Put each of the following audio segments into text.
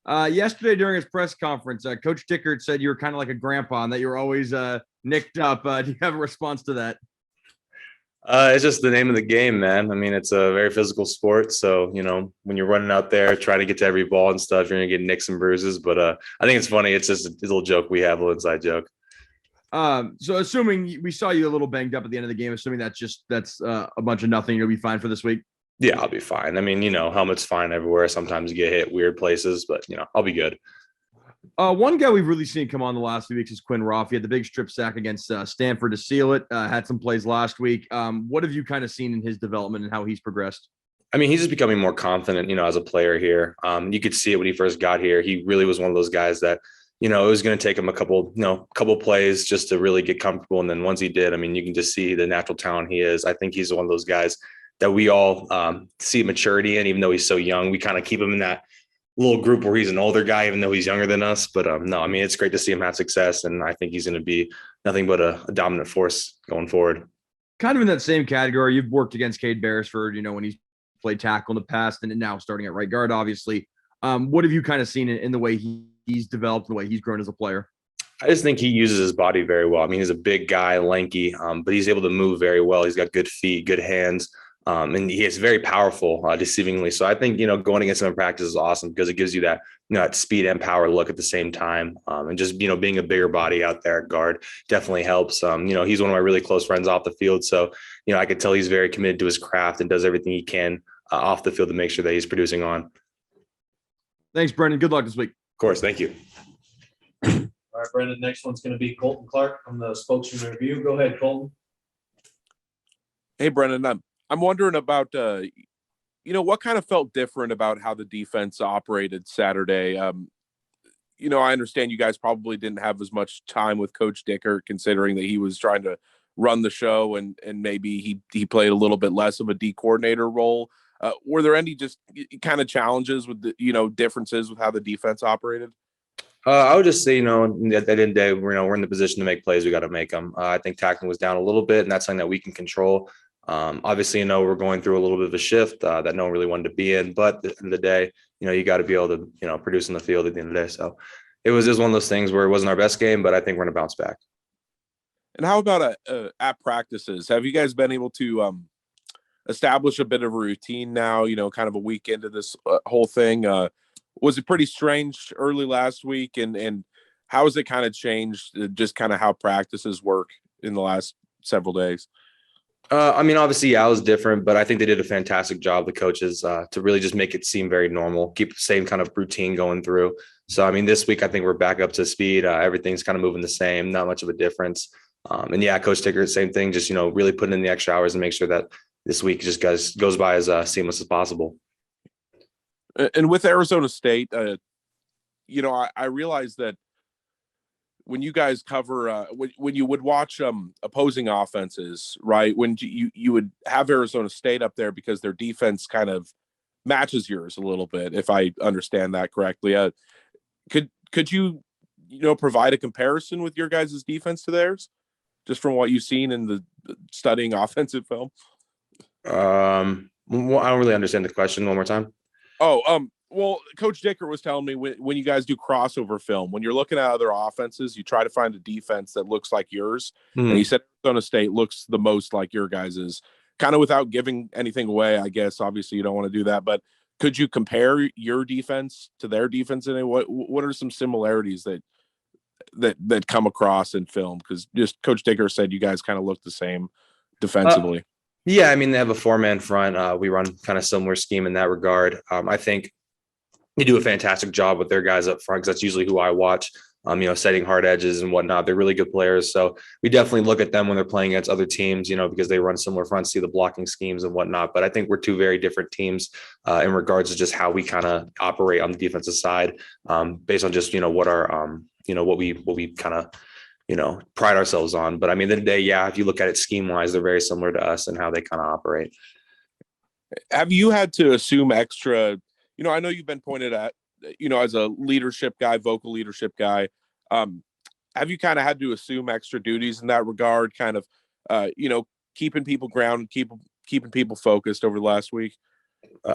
Yesterday during his press conference, Coach Dickert said you were kind of like a grandpa and that you were always nicked up. Do you have a response to that? It's just the name of the game, man. I mean, it's a very physical sport. So, when you're running out there trying to get to every ball and stuff, you're going to get nicks and bruises. But I think it's funny. It's just a little joke we have, a little inside joke. So assuming we saw you a little banged up at the end of the game, assuming that's a bunch of nothing, you'll be fine for this week. Yeah, I'll be fine. I mean, helmet's fine everywhere. Sometimes you get hit weird places, but, I'll be good. One guy we've really seen come on the last few weeks is Quinn Roth. He had the big strip sack against Stanford to seal it. Had some plays last week. What have you kind of seen in his development and how he's progressed? I mean, he's just becoming more confident, as a player here. You could see it when he first got here. He really was one of those guys that, it was going to take him a couple plays just to really get comfortable. And then once he did, I mean, you can just see the natural talent he is. I think he's one of those guys that we all see maturity in, even though he's so young. We kind of keep him in that little group where he's an older guy, even though he's younger than us. But no, I mean, it's great to see him have success. And I think he's going to be nothing but a dominant force going forward. Kind of in that same category, you've worked against Cade Beresford, when he's played tackle in the past and now starting at right guard, obviously. What have you kind of seen in the way he's developed, the way he's grown as a player? I just think he uses his body very well. I mean, he's a big guy, lanky, but he's able to move very well. He's got good feet, good hands. And he is very powerful, deceivingly. So I think, going against him in practice is awesome because it gives you that, that speed and power look at the same time. And just, being a bigger body out there at guard definitely helps. He's one of my really close friends off the field. So, I could tell he's very committed to his craft and does everything he can off the field to make sure that he's producing on. Thanks, Brennan. Good luck this week. Of course. Thank you. All right, Brennan. Next one's going to be Colton Clark from the Spokesman Review. Go ahead, Colton. Hey, Brennan. I'm wondering about, what kind of felt different about how the defense operated Saturday. I understand you guys probably didn't have as much time with Coach Dickert, considering that he was trying to run the show and maybe he played a little bit less of a D coordinator role. Were there any just kind of challenges with the, differences with how the defense operated? I would just say, at the end of the day, we're in the position to make plays. We got to make them. I think tackling was down a little bit, and that's something that we can control. Obviously, we're going through a little bit of a shift that no one really wanted to be in, but at the end of the day, you got to be able to, produce in the field at the end of the day. So it was just one of those things where it wasn't our best game, but I think we're going to bounce back. And how about at practices? Have you guys been able to establish a bit of a routine now, kind of a week into this whole thing? Was it pretty strange early last week? And how has it kind of changed just kind of how practices work in the last several days? I mean, obviously, yeah, it was different, but I think they did a fantastic job, the coaches, to really just make it seem very normal, keep the same kind of routine going through. So, I mean, this week, I think we're back up to speed. Everything's kind of moving the same, not much of a difference. And yeah, Coach Dickert, same thing, just, really putting in the extra hours and make sure that this week just goes by as seamless as possible. And with Arizona State, I realized that when you guys cover, when you would watch opposing offenses, right, when you would have Arizona State up there because their defense kind of matches yours a little bit, if I understand that correctly. Could you provide a comparison with your guys' defense to theirs, just from what you've seen in the studying offensive film? Well, I don't really understand the question. One more time. Well, Coach Dickert was telling me when you guys do crossover film, when you're looking at other offenses, you try to find a defense that looks like yours. Mm-hmm. And he said Arizona State looks the most like your guys's, kind of without giving anything away, I guess. Obviously, you don't want to do that. But could you compare your defense to their defense? And what are some similarities that come across in film? Because just Coach Dickert said you guys kind of look the same defensively. Yeah, I mean, they have a four-man front. We run kind of similar scheme in that regard. I think they do a fantastic job with their guys up front because that's usually who I watch, setting hard edges and whatnot. They're really good players. So we definitely look at them when they're playing against other teams, because they run similar fronts, see the blocking schemes and whatnot. But I think we're two very different teams in regards to just how we kind of operate on the defensive side based on just, what our, what we kind of, pride ourselves on. But I mean, at the end of the day, yeah, if you look at it scheme wise, they're very similar to us and how they kind of operate. Have you had to assume extra? I know you've been pointed at, as a leadership guy, vocal leadership guy. Have you kind of had to assume extra duties in that regard, kind of, keeping people grounded, keeping people focused over the last week?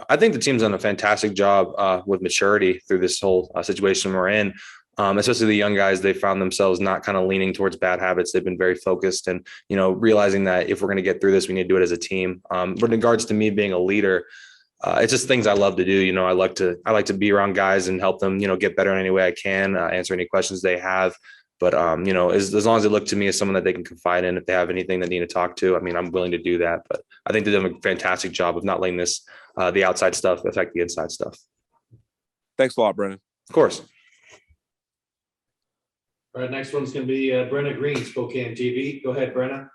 I think the team's done a fantastic job with maturity through this whole situation we're in. Especially the young guys, they found themselves not kind of leaning towards bad habits. They've been very focused and, realizing that if we're going to get through this, we need to do it as a team. But in regards to me being a leader, it's just things I love to do. I like to be around guys and help them, get better in any way I can, answer any questions they have. But, as long as they look to me as someone that they can confide in, if they have anything that they need to talk to, I mean, I'm willing to do that. But I think they've done a fantastic job of not letting the outside stuff affect the inside stuff. Thanks a lot, Brennan. Of course. All right, next one's going to be Brenna Green, Spokane TV. Go ahead, Brenna.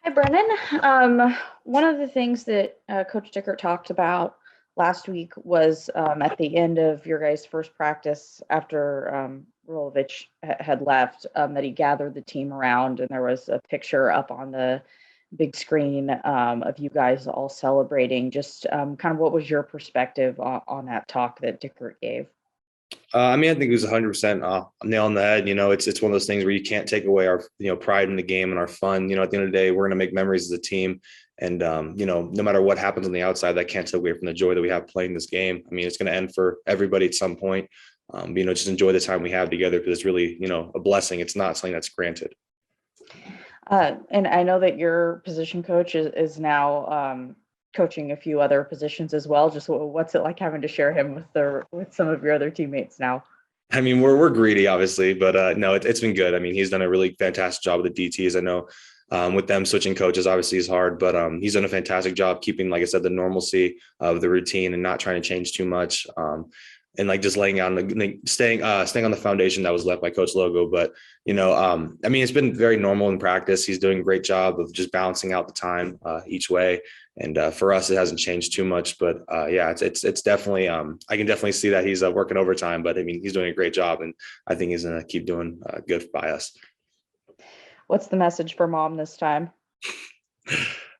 Hi, Brennan. One of the things that Coach Dickert talked about last week was at the end of your guys' first practice after Rolovich had left, that he gathered the team around, and there was a picture up on the big screen of you guys all celebrating. Just kind of what was your perspective on that talk that Dickert gave? I think it was 100% nail on the head. It's one of those things where you can't take away our, pride in the game and our fun. At the end of the day, we're going to make memories as a team. And, no matter what happens on the outside, that can't take away from the joy that we have playing this game. It's going to end for everybody at some point. Just enjoy the time we have together because it's really, a blessing. It's not something that's granted. And I know that your position coach is now coaching a few other positions as well. Just what's it like having to share him with some of your other teammates now? We're greedy, obviously, but no, it's been good. He's done a really fantastic job with the DTs. I know with them switching coaches obviously is hard, but he's done a fantastic job keeping, like I said, the normalcy of the routine and not trying to change too much. And just laying out staying on the foundation that was left by Coach Logo. But, it's been very normal in practice. He's doing a great job of just balancing out the time each way. And for us, it hasn't changed too much. But yeah, it's definitely I can definitely see that he's working overtime. But he's doing a great job, and I think he's going to keep doing good by us. What's the message for Mom this time?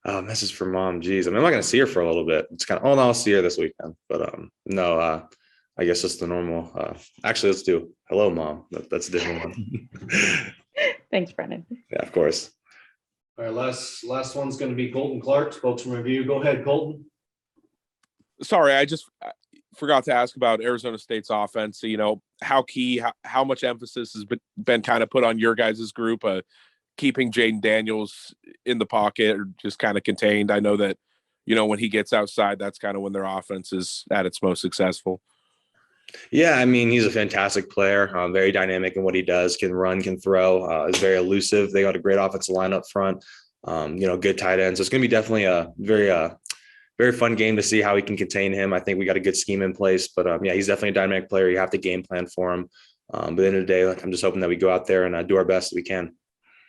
Message for Mom. Geez, I'm not going to see her for a little bit. It's kind of, no, I'll see her this weekend. But no. I guess it's the normal. Actually, let's do hello, Mom. That's a different one. Thanks, Brennan. Yeah, of course. All right, last one's going to be Colton Clark, spokesman review. Go ahead, Colton. Sorry, I just forgot to ask about Arizona State's offense. How much emphasis has been kind of put on your guys' group, keeping Jaden Daniels in the pocket or just kind of contained. I know that, when he gets outside, that's kind of when their offense is at its most successful. Yeah, he's a fantastic player, very dynamic in what he does, can run, can throw, is very elusive. They got a great offensive line up front, good tight end. So it's going to be definitely a very fun game to see how we can contain him. I think we got a good scheme in place, but yeah, he's definitely a dynamic player. You have to game plan for him. But at the end of the day, I'm just hoping that we go out there and do our best that we can.